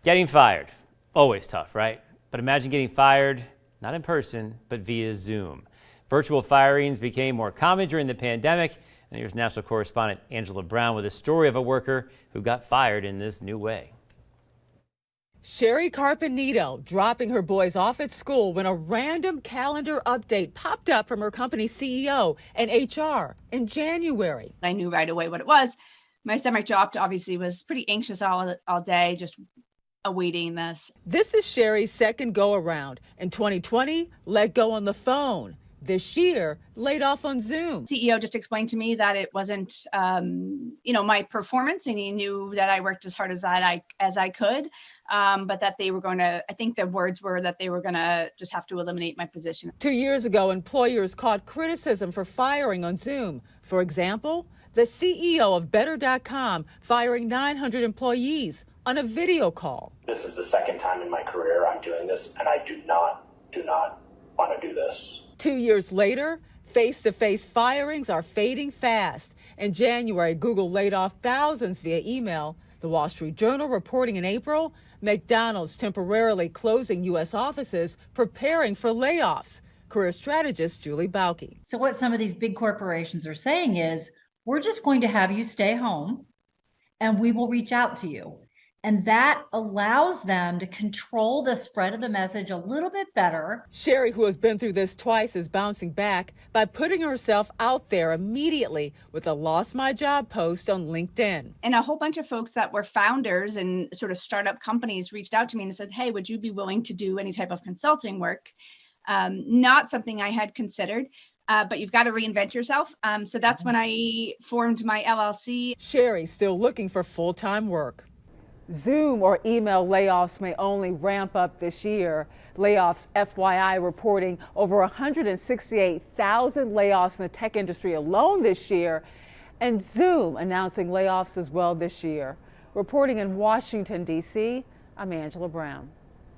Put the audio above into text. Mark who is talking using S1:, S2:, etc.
S1: Getting fired, always tough, right? But imagine getting fired, not in person, but via Zoom. Virtual firings became more common during the pandemic. And here's national correspondent Angela Brown with a story of a worker who got fired in this new way.
S2: Sherry Carpenito dropping her boys off at school when a random calendar update popped up from her company's CEO and HR in January.
S3: I knew right away what it was. My stomach dropped, obviously, was pretty anxious all day, just awaiting this.
S2: This is Sherry's second go around. In 2020, let go on the phone. This year, laid off on Zoom.
S3: CEO just explained to me that it wasn't, my performance, and he knew that I worked as hard as I could, but that they were going to, I think the words were that they were going to just have to eliminate my position.
S2: 2 years ago, employers caught criticism for firing on Zoom. For example, the CEO of Better.com firing 900 employees on a video call.
S4: This is the second time in my career I'm doing this, and I do not want to do this.
S2: 2 years later, face-to-face firings are fading fast. In January, Google laid off thousands via email. The Wall Street Journal reporting in April, McDonald's temporarily closing U.S. offices, preparing for layoffs. Career strategist Julie Bauke.
S5: So what some of these big corporations are saying is, we're just going to have you stay home and we will reach out to you. And that allows them to control the spread of the message a little bit better.
S2: Sherry, who has been through this twice, is bouncing back by putting herself out there immediately with a Lost My Job post on LinkedIn.
S3: And a whole bunch of folks that were founders and sort of startup companies reached out to me and said, hey, would you be willing to do any type of consulting work? Not something I had considered. But you've got to reinvent yourself. So that's when I formed my LLC.
S2: Sherry still looking for full-time work. Zoom or email layoffs may only ramp up this year. Layoffs FYI reporting over 168,000 layoffs in the tech industry alone this year. And Zoom announcing layoffs as well this year. Reporting in Washington, D.C., I'm Angela Brown.